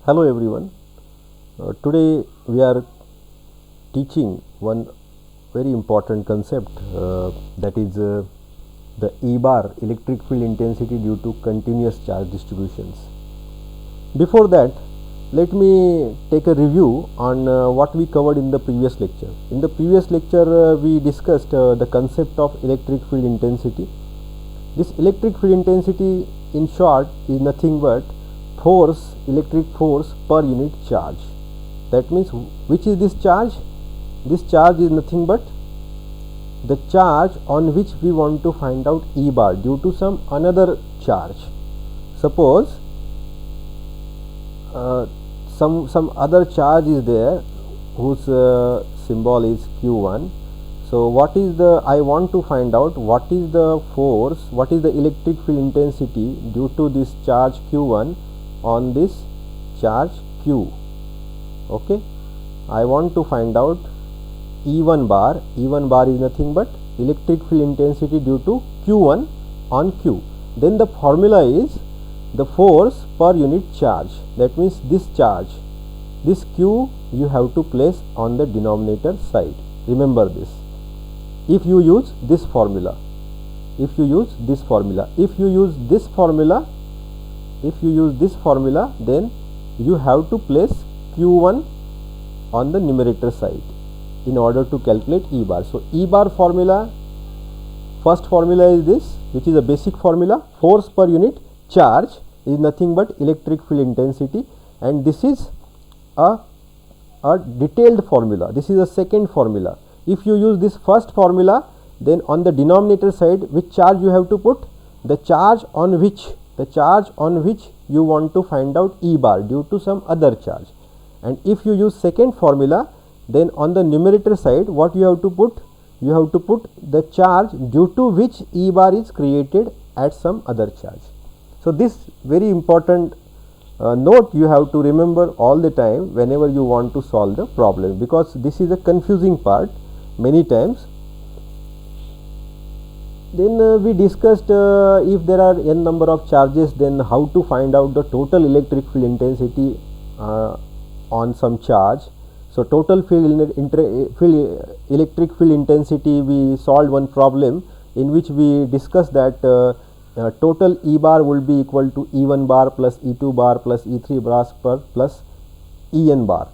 Hello everyone. Today we are teaching one very important concept that is the E bar, electric field intensity due to continuous charge distributions. Before that, let me take a review on what we covered in the previous lecture. In the previous lecture we discussed the concept of electric field intensity. This electric field intensity in short is nothing but electric force per unit charge. That means which is this charge? This charge is nothing but the charge on which we want to find out E bar due to some another charge. Suppose some other charge is there whose symbol is Q1. So what is I want to find out what is the force, what is the electric field intensity due to this charge Q1 on this charge Q. Okay, I want to find out E1 bar. E1 bar is nothing but electric field intensity due to Q1 on Q. Then the formula is the force per unit charge. That means this charge, this Q, you have to place on the denominator side. Remember this. If you use this formula, then you have to place Q1 on the numerator side in order to calculate E bar. So E bar formula, first formula is this, which is a basic formula. Force per unit charge is nothing but electric field intensity, and this is a detailed formula. This is a second formula. If you use this first formula, then on the denominator side, which charge you have to put? The charge on which you want to find out E bar due to some other charge. And if you use second formula, then on the numerator side, what you have to put? You have to put the charge due to which E bar is created at some other charge. So this very important note you have to remember all the time whenever you want to solve the problem, because this is a confusing part many times. Then we discussed if there are n number of charges, then how to find out the total electric field intensity on some charge. So total electric field intensity, we solved one problem in which we discussed that total E bar will be equal to E1 bar plus E2 bar plus E3 bar plus En bar.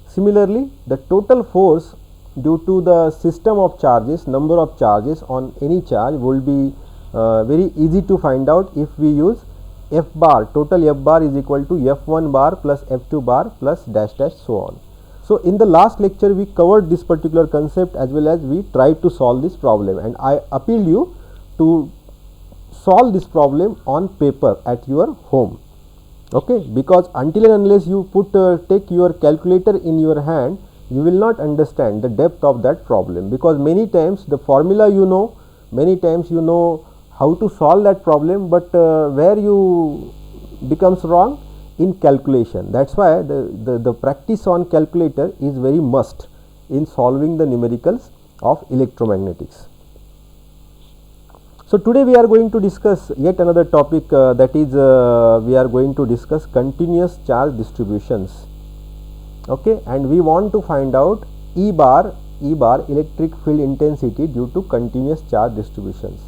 Similarly, the total force due to the system of charges, number of charges on any charge, will be very easy to find out if we use F bar. Total F bar is equal to F1 bar plus F2 bar plus dash dash so on. So in the last lecture we covered this particular concept as well as we tried to solve this problem, and I appeal you to solve this problem on paper at your home. Okay, because until and unless you take your calculator in your hand, you will not understand the depth of that problem, because many times the formula you know, many times you know how to solve that problem, but where you becomes wrong in calculation. That's why the practice on calculator is very must in solving the numericals of electromagnetics. So today we are going to discuss yet another topic, that is we are going to discuss continuous charge distributions. Okay, and we want to find out E bar electric field intensity due to continuous charge distributions.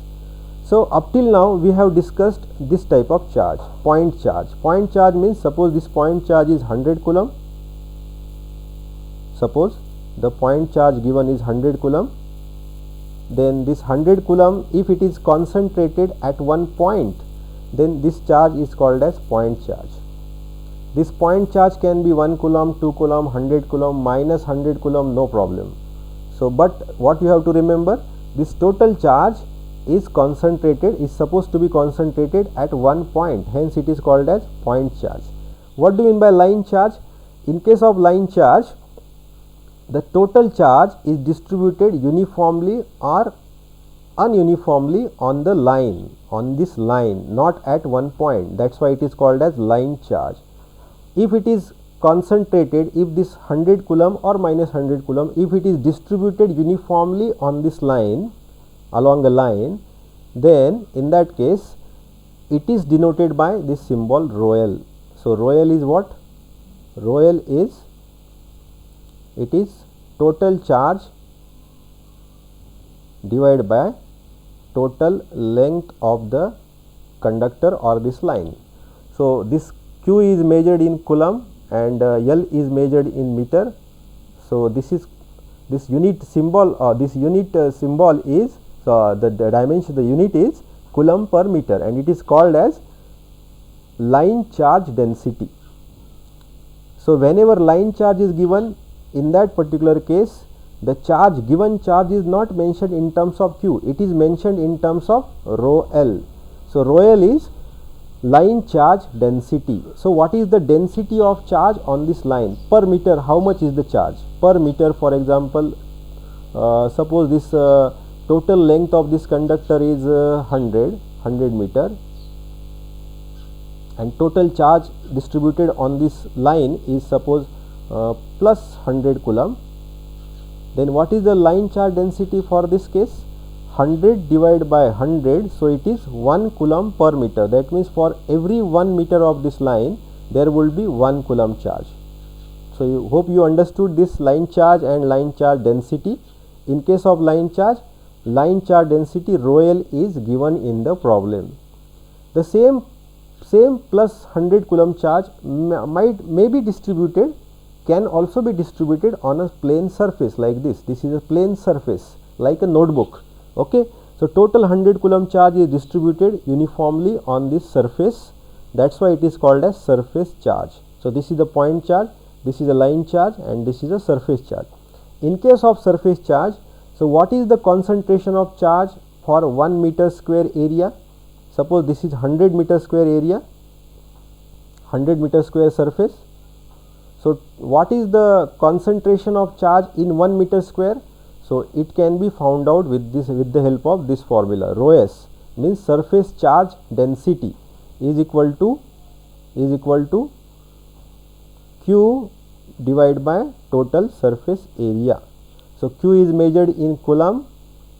So up till now we have discussed this type of charge, point charge. Point charge means, suppose this point charge is 100 coulomb. Suppose the point charge given is 100 coulomb. Then this 100 coulomb, if it is concentrated at one point, then this charge is called as point charge. This point charge can be 1 coulomb, 2 coulomb, 100 coulomb, minus 100 coulomb, no problem. So but what you have to remember, this total charge is supposed to be concentrated at one point, hence it is called as point charge. What do you mean by line charge? In case of line charge, the total charge is distributed uniformly or ununiformly on the line, on this line, not at one point. That's why it is called as line charge. If it is concentrated, if this 100 coulomb or minus 100 coulomb, if it is distributed uniformly on this line, along a line, then in that case it is denoted by this symbol rho L. So rho L is what? Rho L is, it is total charge divided by total length of the conductor or this line. So, this Q is measured in coulomb and L is measured in meter. So, this is this unit symbol symbol is the dimension, the unit is coulomb per meter, and it is called as line charge density. So, whenever line charge is given, in that particular case the charge, given charge is not mentioned in terms of Q, it is mentioned in terms of rho L. So, rho L is line charge density. So, what is the density of charge on this line per meter? How much is the charge per meter? For example, suppose this total length of this conductor is 100 meter, and total charge distributed on this line is suppose plus 100 coulomb. Then what is the line charge density for this case? 100 divided by 100, so it is 1 coulomb per meter. That means for every 1 meter of this line there will be 1 coulomb charge. So, you hope you understood this line charge and line charge density. In case of line charge density rho L is given in the problem. The same plus 100 coulomb charge may be distributed, can also be distributed on a plane surface like this. This is a plane surface like a notebook. Okay. So, total 100 coulomb charge is distributed uniformly on this surface. That is why it is called as surface charge. So, this is the point charge, this is a line charge, and this is a surface charge. In case of surface charge, so what is the concentration of charge for 1 meter square area? Suppose this is 100 meter square area, 100 meter square surface. So, what is the concentration of charge in 1 meter square? So, it can be found out with the help of this formula. Rho S means surface charge density is equal to Q divided by total surface area. So, Q is measured in coulomb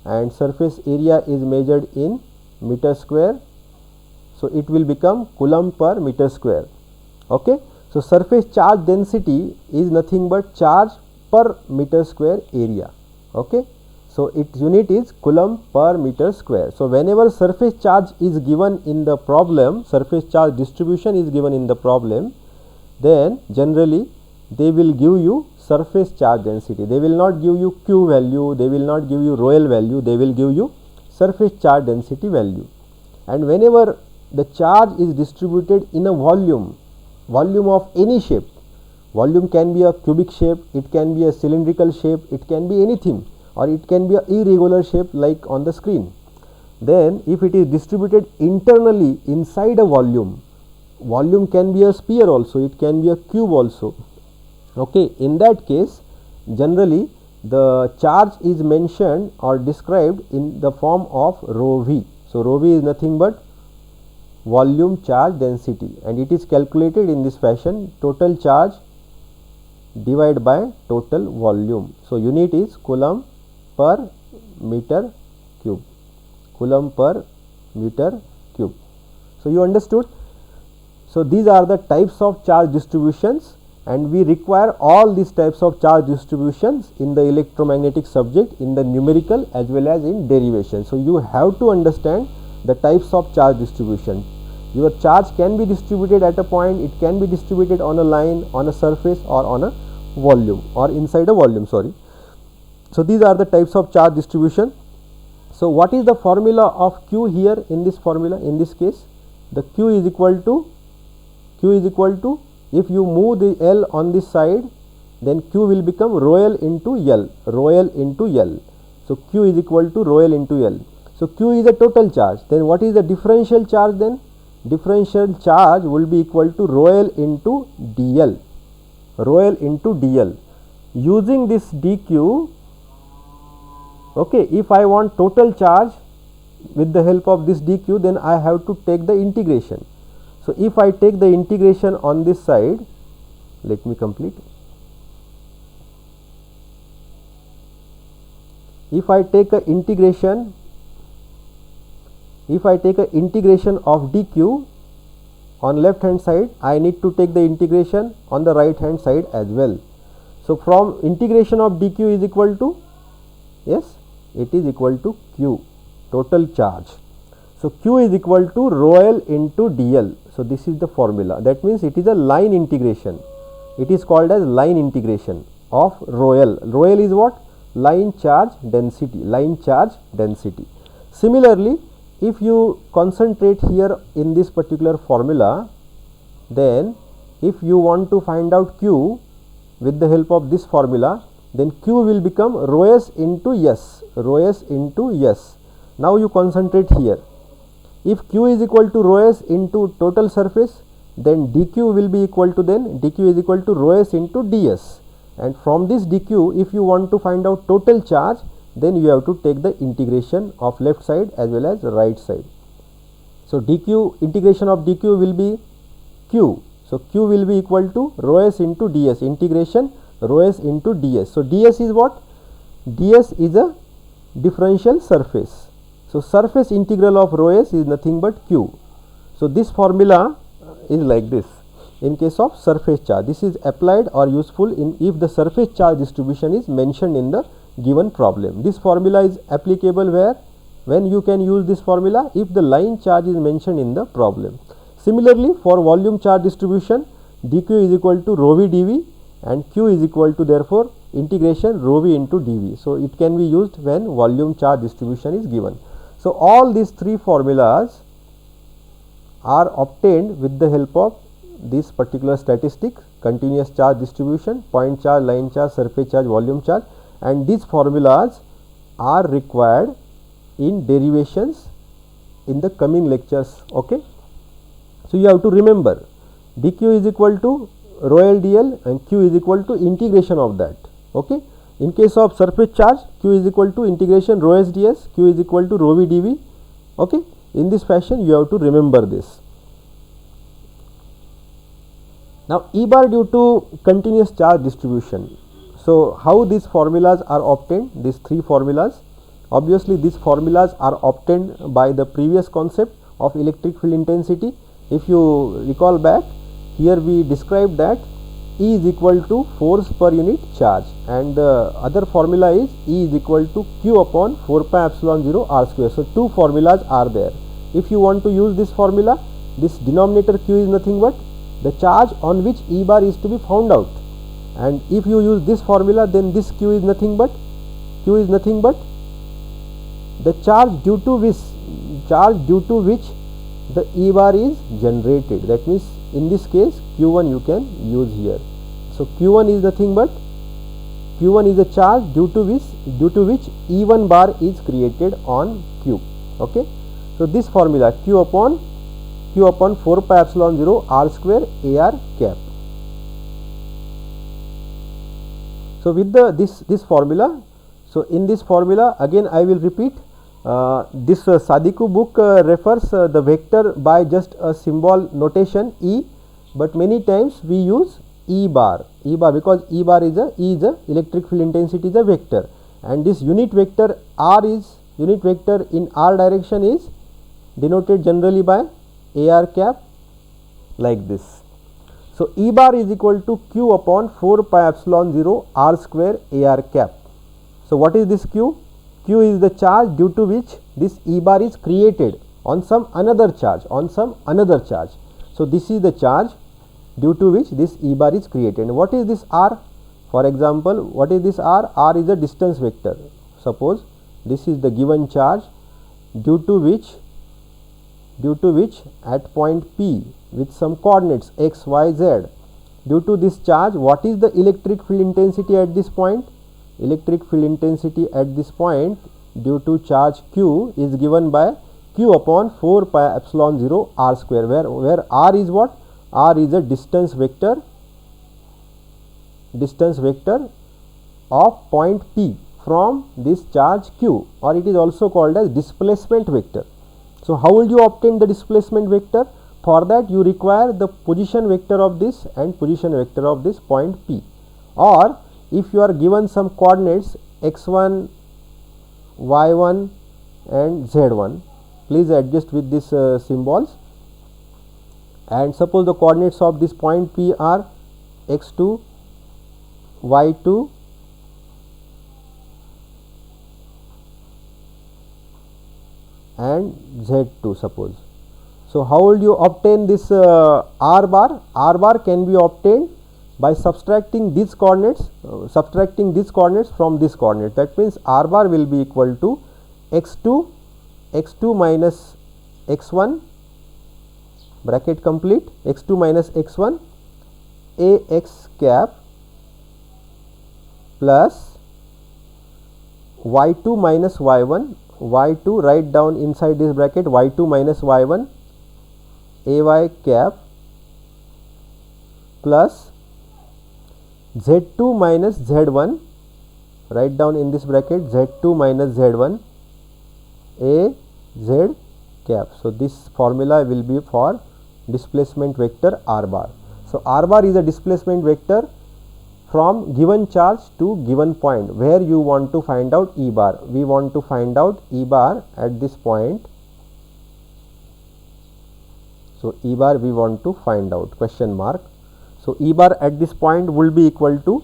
and surface area is measured in meter square. So, it will become coulomb per meter square. Okay. So, surface charge density is nothing but charge per meter square area. Okay. So, its unit is coulomb per meter square. So, whenever surface charge is given in the problem, surface charge distribution is given in the problem, then generally they will give you surface charge density. They will not give you Q value, they will not give you rho L value, they will give you surface charge density value. And whenever the charge is distributed in a volume of any shape, volume can be a cubic shape, it can be a cylindrical shape, it can be anything, or it can be a irregular shape like on the screen. Then if it is distributed internally inside a volume can be a sphere also, it can be a cube also. Okay. In that case, generally the charge is mentioned or described in the form of rho V. So, rho V is nothing but volume charge density, and it is calculated in this fashion: total charge divided by total volume. So, unit is coulomb per meter cube, coulomb per meter cube. So, you understood. So, these are the types of charge distributions, and we require all these types of charge distributions in the electromagnetic subject, in the numerical as well as in derivation. So, you have to understand the types of charge distribution. Your charge can be distributed at a point, it can be distributed on a line, on a surface, or on a volume, or inside a volume, sorry. So, these are the types of charge distribution. So, what is the formula of Q here in this formula? In this case, the Q is equal to, if you move the L on this side, then Q will become rho L into L, rho L into L. So, Q is equal to rho L into L. So, Q is the total charge. Then what is the differential charge then? Differential charge will be equal to rho L into dl, rho L into dl. Using this dq, okay, if I want total charge with the help of this dq, then I have to take the integration. So, if I take the integration on this side, let me complete. If I take a integration of dq on left hand side, I need to take the integration on the right hand side as well. So, from integration of dq is equal to, yes, it is equal to q, total charge. So, q is equal to rho l into dl. So, this is the formula. That means it is a line integration. It is called as line integration of rho l. Rho l is what? Line charge density, line charge density. Similarly, if you concentrate here in this particular formula, then if you want to find out q with the help of this formula, then q will become rho s into s, rho s into s. Now, you concentrate here. If q is equal to rho s into total surface, then dq will be equal to, then dq is equal to rho s into ds, and from this dq, if you want to find out total charge, then you have to take the integration of left side as well as right side. So, dq, integration of dq will be q. So, q will be equal to rho s into ds, integration rho s into ds. So, ds is what? ds is a differential surface. So, surface integral of rho s is nothing but q. So, this formula is like this in case of surface charge. This is applied or useful in if the surface charge distribution is mentioned in the given problem. This formula is applicable where? When you can use this formula? If the line charge is mentioned in the problem. Similarly, for volume charge distribution, dq is equal to rho v dv and q is equal to, therefore, integration rho v into dv. So, it can be used when volume charge distribution is given. So, all these three formulas are obtained with the help of this particular statistic: continuous charge distribution, point charge, line charge, surface charge, volume charge, and these formulas are required in derivations in the coming lectures. Okay. So, you have to remember dq is equal to rho l dl and q is equal to integration of that. Okay. In case of surface charge, q is equal to integration rho s ds, q is equal to rho v dv. Okay. In this fashion, you have to remember this. Now, E bar due to continuous charge distribution. So, how these formulas are obtained? These three formulas. Obviously, these formulas are obtained by the previous concept of electric field intensity. If you recall back, here we described that E is equal to force per unit charge, and the other formula is E is equal to Q upon 4 pi epsilon 0 r square. So, two formulas are there. If you want to use this formula, this denominator Q is nothing but the charge on which E bar is to be found out, and if you use this formula, then this Q is nothing but the charge due to which the E bar is generated. That means, in this case Q1 you can use here. So, Q1 is nothing but Q1 is the charge due to which E1 bar is created on Q. Okay. So, this formula Q upon 4 pi epsilon 0 r square AR cap. So, with this formula, so in this formula again I will repeat, this Sadiku book refers the vector by just a symbol notation E, but many times we use E bar because E is a electric field intensity is a vector, and this unit vector in R direction is denoted generally by AR cap like this. So, E bar is equal to Q upon 4 pi epsilon 0 r square AR cap. So, what is this Q? Q is the charge due to which this E bar is created on some another charge. So, this is the charge due to which this E bar is created. And what is this R? For example, what is this R? R is a distance vector. Suppose this is the given charge due to which at point P with some coordinates x, y, z. Due to this charge, what is the electric field intensity at this point? Electric field intensity at this point due to charge Q is given by Q upon 4 pi epsilon 0 r square, where R is what? R is a distance vector of point P from this charge Q, or it is also called as displacement vector. So, how will you obtain the displacement vector? For that you require the position vector of this and position vector of this point P, or if you are given some coordinates x1, y1 and z1, please adjust with these symbols, and suppose the coordinates of this point P are x2, y2 and z2 suppose. So how will you obtain this r bar? R bar can be obtained by subtracting these coordinates from this coordinate. That means r bar will be equal to x2 minus x1 bracket complete, x2 minus x1 ax cap plus y2 minus y1, y2 write down inside this bracket, y2 minus y1 ay cap plus z2 minus z1, write down in this bracket, z2 minus z1 a z cap. So this formula will be for displacement vector r bar. So r bar is a displacement vector from given charge to given point where you want to find out E bar. We want to find out E bar at this point. So E bar we want to find out, question mark. So E bar at this point will be equal to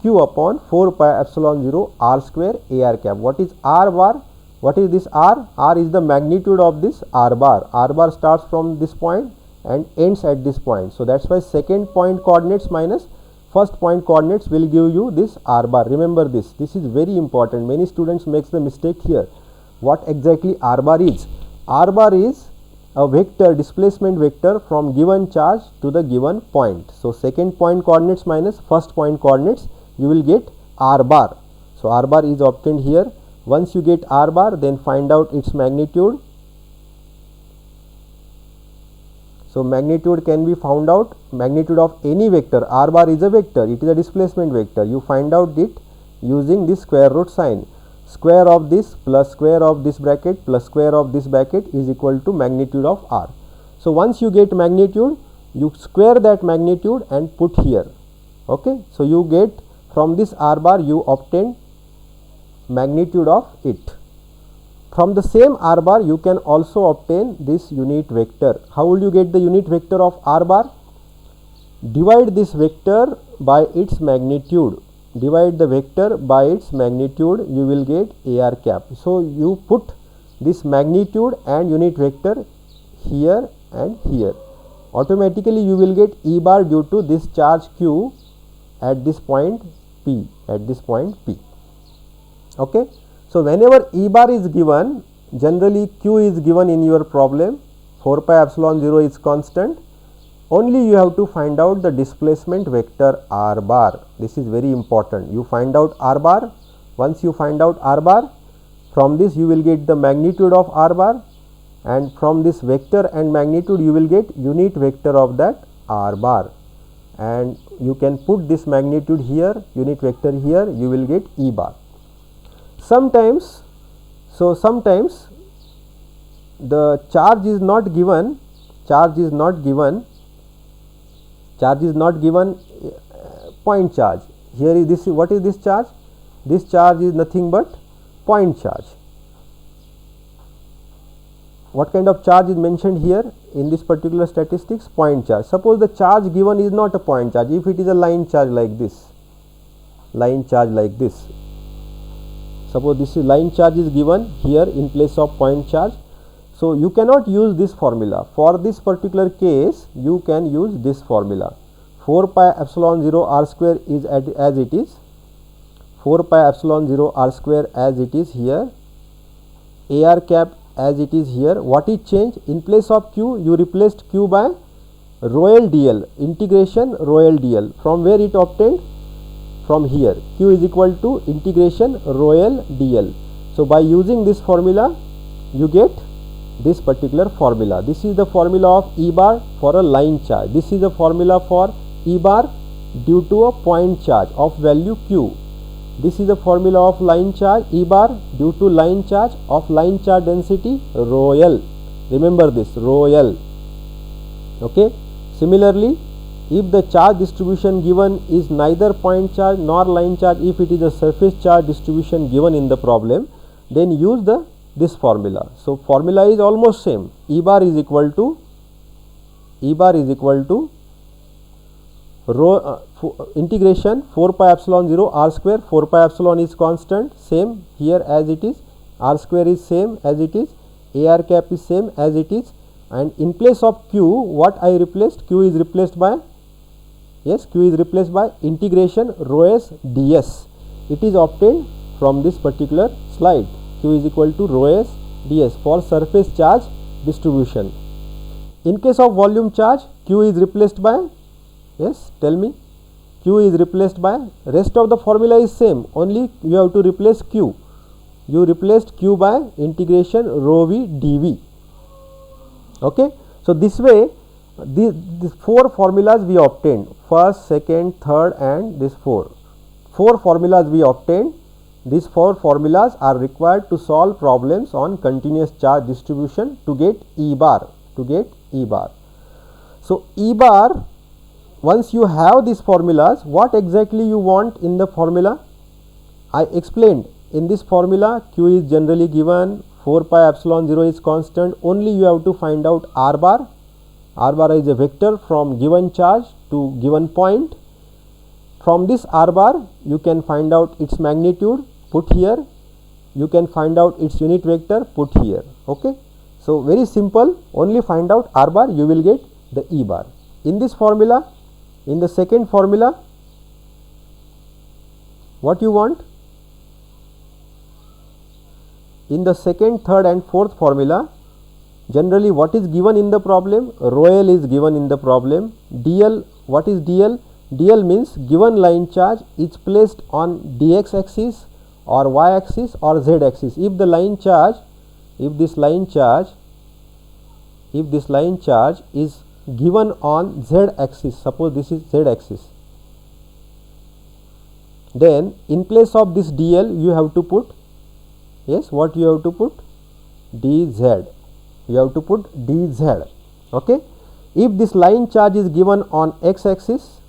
Q upon 4 pi epsilon 0 r square a r cap. What is r bar? What is this r? R is the magnitude of this r bar. R bar starts from this point and ends at this point. So that's why second point coordinates minus first point coordinates will give you this r bar. Remember this. This is very important. Many students makes the mistake here. What exactly r bar is? R bar is a vector, displacement vector from given charge to the given point. So second point coordinates minus first point coordinates, you will get r bar. So r bar is obtained here. Once you get r bar, then find out its magnitude. So magnitude can be found out, magnitude of any vector. R bar is a vector, it is a displacement vector. You find out it using this square root sign. Square of this plus square of this bracket plus square of this bracket is equal to magnitude of r. So once you get magnitude, you square that magnitude and put here. Okay. So you get from this r bar, you obtain magnitude of it. From the same r bar, you can also obtain this unit vector. How will you get the unit vector of r bar? Divide this vector by its magnitude. Divide the vector by its magnitude, you will get ar cap. So you put this magnitude and unit vector here and here. Automatically you will get E bar due to this charge q at this point P, at this point P. Okay. So whenever E bar is given, generally q is given in your problem, 4 pi epsilon 0 is constant. Only you have to find out the displacement vector r bar. This is very important. You find out r bar. Once you find out r bar, from this you will get the magnitude of r bar, and from this vector and magnitude you will get unit vector of that r bar, and you can put this magnitude here, unit vector here, you will get E bar. Sometimes the charge is not given, point charge. Here is this, what is this charge? This charge is nothing but point charge. What kind of charge is mentioned here in this particular statistics? Point charge. Suppose the charge given is not a point charge, if it is a line charge like this, suppose this is line charge is given here in place of point charge. So you cannot use this formula. For this particular case, you can use this formula. 4 pi epsilon 0 r square is as it is. 4 pi epsilon 0 r square as it is here. AR cap as it is here. What is changed? In place of q, you replaced q by rho L dl, integration rho L dl. From where it obtained? From here. Q is equal to integration rho L dl. So by using this formula, you get this particular formula. This is the formula of E bar for a line charge. This is the formula for E bar due to a point charge of value q. This is the formula of line charge E bar due to line charge of line charge density rho L. Remember this, rho L. Okay. Similarly, if the charge distribution given is neither point charge nor line charge, if it is a surface charge distribution given in the problem, then use this formula. So formula is almost same. E bar is equal to E bar is equal to rho integration 4 pi epsilon 0 r square. 4 pi epsilon is constant, same here as it is, r square is same as it is, a r cap is same as it is, and in place of q, what I replaced? Q is replaced by, yes, q is replaced by integration rho s ds. It is obtained from this particular slide. Q is equal to rho s ds for surface charge distribution. In case of volume charge, q is replaced by, yes, tell me, q is replaced by, rest of the formula is same, only you have to replace q. You replaced q by integration rho v dv. Okay. So, this way these 4 formulas we obtained, first, second, third and this 4 formulas we obtained. These 4 formulas are required to solve problems on continuous charge distribution to get E bar, So, E bar, once you have these formulas, what exactly you want in the formula? I explained, in this formula q is generally given, 4 pi epsilon 0 is constant, only you have to find out r bar. R bar is a vector from given charge to given point. From this r bar you can find out its magnitude, put here, you can find out its unit vector, put here. Okay. So, very simple, only find out r bar, you will get the E bar. In this formula, in the second formula, what you want? In the second, third and fourth formula, generally what is given in the problem? Rho l is given in the problem. dl, what is dl? dl means given line charge is placed on dx axis or y axis or z axis. If the line charge, if this line charge is given on z axis, suppose this is z axis, then in place of this dl you have to put, yes, what you have to put? dz. You have to put dz. Okay. If this line charge is given on x axis,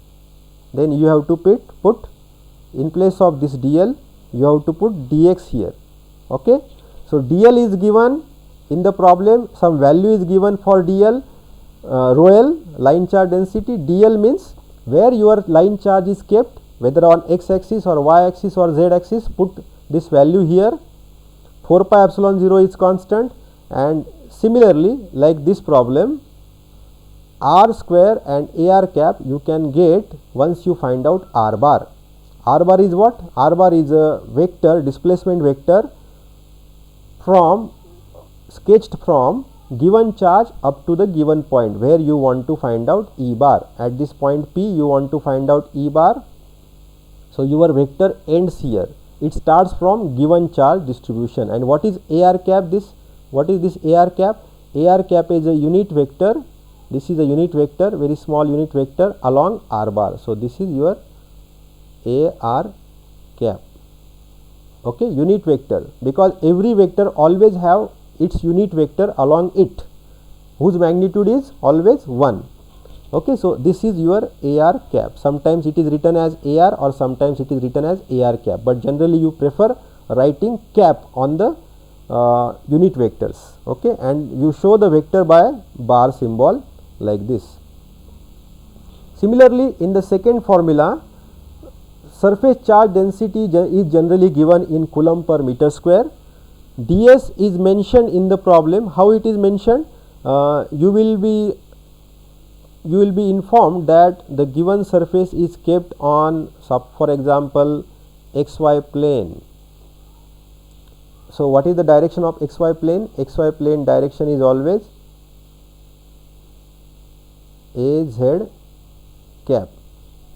then you have to put in place of this dl, you have to put dx here. Okay. So, dl is given in the problem, some value is given for dl, rho l, line charge density. dl means where your line charge is kept, whether on x axis or y axis or z axis, put this value here. 4 pi epsilon 0 is constant, and similarly like this problem, r square and a r cap you can get once you find out r bar. R bar is what? R bar is a vector, displacement vector from sketched from given charge up to the given point where you want to find out E bar. At this point P you want to find out E bar. So, your vector ends here. It starts from given charge distribution. And what is a r cap? What is this a r cap? A r cap is a unit vector. This is a unit vector, very small unit vector along r bar. So, this is your a r cap. Okay, unit vector, because every vector always have its unit vector along it, whose magnitude is always 1. Okay, so this is your a r cap. Sometimes it is written as a r or sometimes it is written as a r cap, but generally you prefer writing cap on the unit vectors. Okay, and you show the vector by bar symbol like this. Similarly, in the second formula, surface charge density is generally given in coulomb per meter square. ds is mentioned in the problem. How it is mentioned? You will be informed that the given surface is kept on, for example, xy plane. So, what is the direction of xy plane? Xy plane direction is always az cap.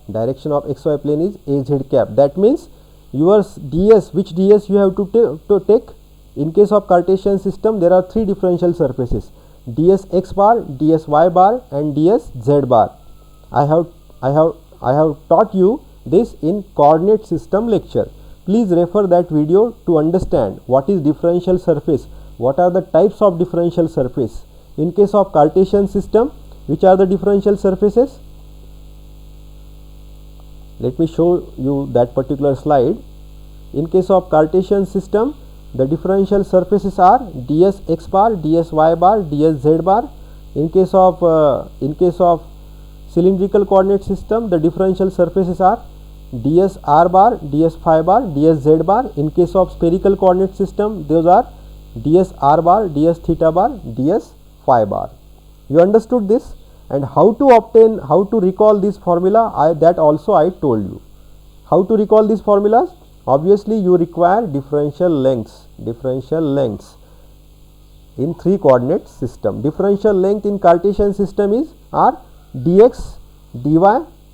Direction of xy plane is az cap. That means your ds, which ds you have to take? In case of Cartesian system, there are 3 differential surfaces: ds x bar, ds y bar and ds z bar. I have taught you this in coordinate system lecture. Please refer that video to understand what is differential surface, what are the types of differential surface. In case of Cartesian system, which are the differential surfaces? Let me show you that particular slide. In case of Cartesian system, the differential surfaces are ds x bar, ds y bar, ds z bar. In case of cylindrical coordinate system, the differential surfaces are ds r bar, ds phi bar, ds z bar. In case of spherical coordinate system, those are ds r bar, ds theta bar, ds phi bar. You understood this? And how to recall this formula, that also I told you. How to recall these formulas? Obviously, you require differential lengths in 3 coordinate system. Differential length in Cartesian system are dx, dy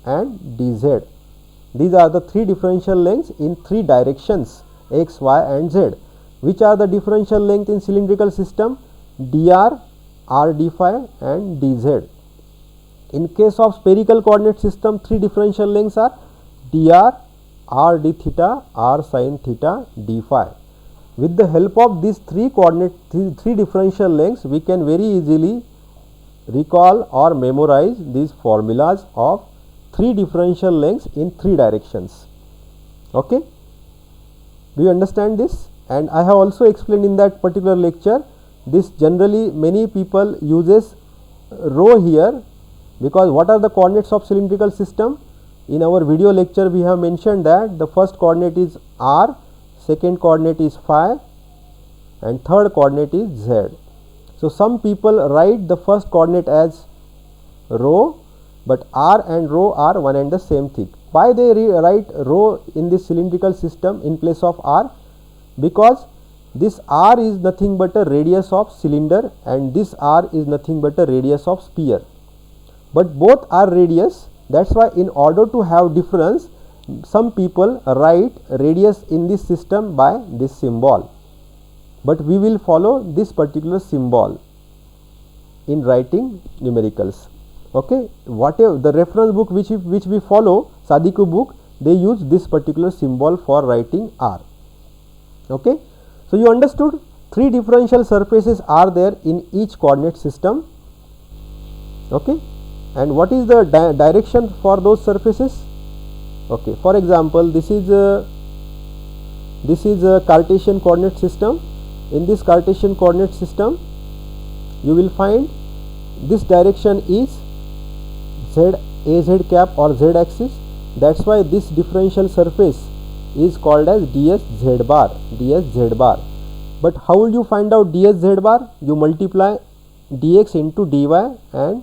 and dz. These are the 3 differential lengths in 3 directions, x, y and z. Which are the differential length in cylindrical system? dr, r d phi and dz. In case of spherical coordinate system, 3 differential lengths are dr, r d theta, r sin theta, d phi. With the help of these 3 differential lengths, we can very easily recall or memorize these formulas of 3 differential lengths in 3 directions. Okay? Do you understand this? And I have also explained in that particular lecture, this generally many people uses rho here, because what are the coordinates of cylindrical system? In our video lecture we have mentioned that the first coordinate is r, second coordinate is phi and third coordinate is z. So, some people write the first coordinate as rho, but r and rho are one and the same thing. Why they write rho in this cylindrical system in place of r? Because this r is nothing but a radius of cylinder and this r is nothing but a radius of sphere. But both are radius, that is why in order to have difference, some people write radius in this system by this symbol. But we will follow this particular symbol in writing numericals. Okay, whatever the reference book which we follow, Sadiku book, they use this particular symbol for writing r. Okay, so you understood 3 differential surfaces are there in each coordinate system. Okay, and what is the direction for those surfaces? Okay, for example, this is a Cartesian coordinate system. In this Cartesian coordinate system, you will find this direction is az cap or z axis. That is why this differential surface is called as ds z bar, But how will you find out ds z bar? You multiply dx into dy and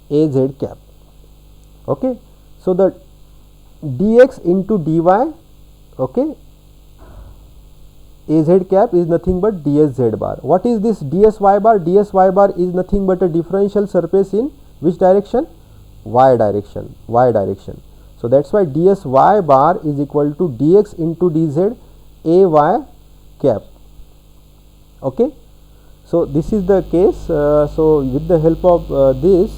az cap. Okay, so the dx into dy, okay, az cap is nothing but ds z bar. What is this ds y bar? Ds y bar is nothing but a differential surface in which direction? Y direction. So that is why ds y bar is equal to dx into dz ay cap. Okay, so this is the case. So with the help of this,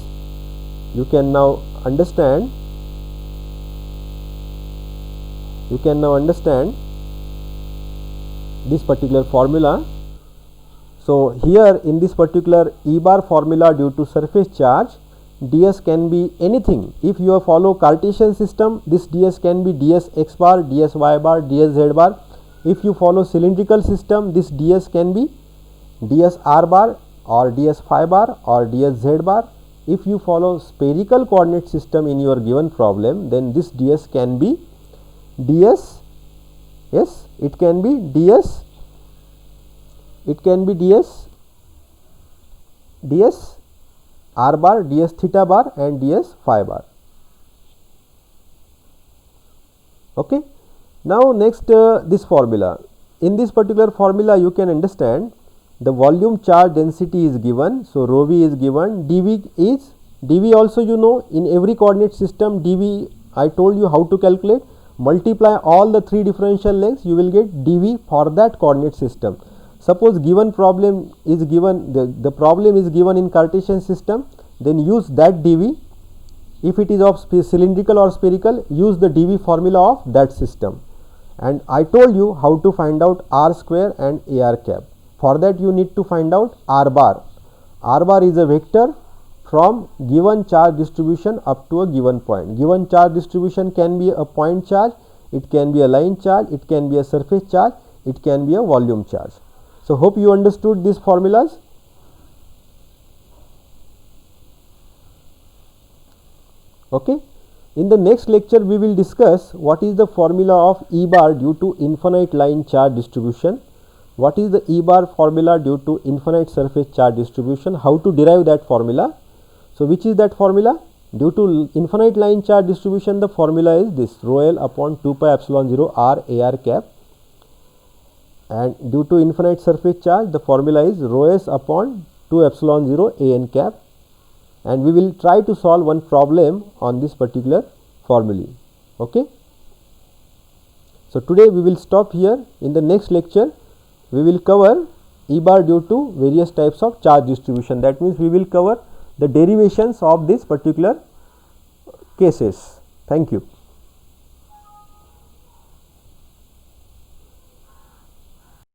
you can now understand. This particular formula. So here in this particular E bar formula, due to surface charge, ds can be anything. If you follow Cartesian system, this ds can be ds x bar, ds y bar, ds z bar. If you follow cylindrical system, this ds can be ds r bar or ds phi bar or ds z bar. If you follow spherical coordinate system in your given problem, then this ds can be ds, yes, it can be ds r bar, ds theta bar and ds phi bar. Okay. Now next this formula. In this particular formula you can understand the volume charge density is given. So rho v is given, dv also you know, in every coordinate system dv I told you how to calculate. Multiply all the 3 differential lengths, you will get dv for that coordinate system. Suppose given problem is given, the problem is given in Cartesian system, then use that dv. If it is of cylindrical or spherical, use the dv formula of that system. And I told you how to find out r square and ar cap. For that you need to find out r bar. R bar is a vector from given charge distribution up to a given point. Given charge distribution can be a point charge, it can be a line charge, it can be a surface charge, it can be a volume charge. So hope you understood these formulas. Okay. In the next lecture, we will discuss what is the formula of E bar due to infinite line charge distribution, what is the E bar formula due to infinite surface charge distribution, how to derive that formula. So, which is that formula? Due to infinite line charge distribution, the formula is this, rho L upon 2 pi epsilon 0 R A R cap, and due to infinite surface charge, the formula is rho S upon 2 epsilon 0 A n cap, and we will try to solve one problem on this particular formulae. Okay. So, today we will stop here. In the next lecture, we will cover E bar due to various types of charge distribution. That means, we will cover the derivations of these particular cases. Thank you.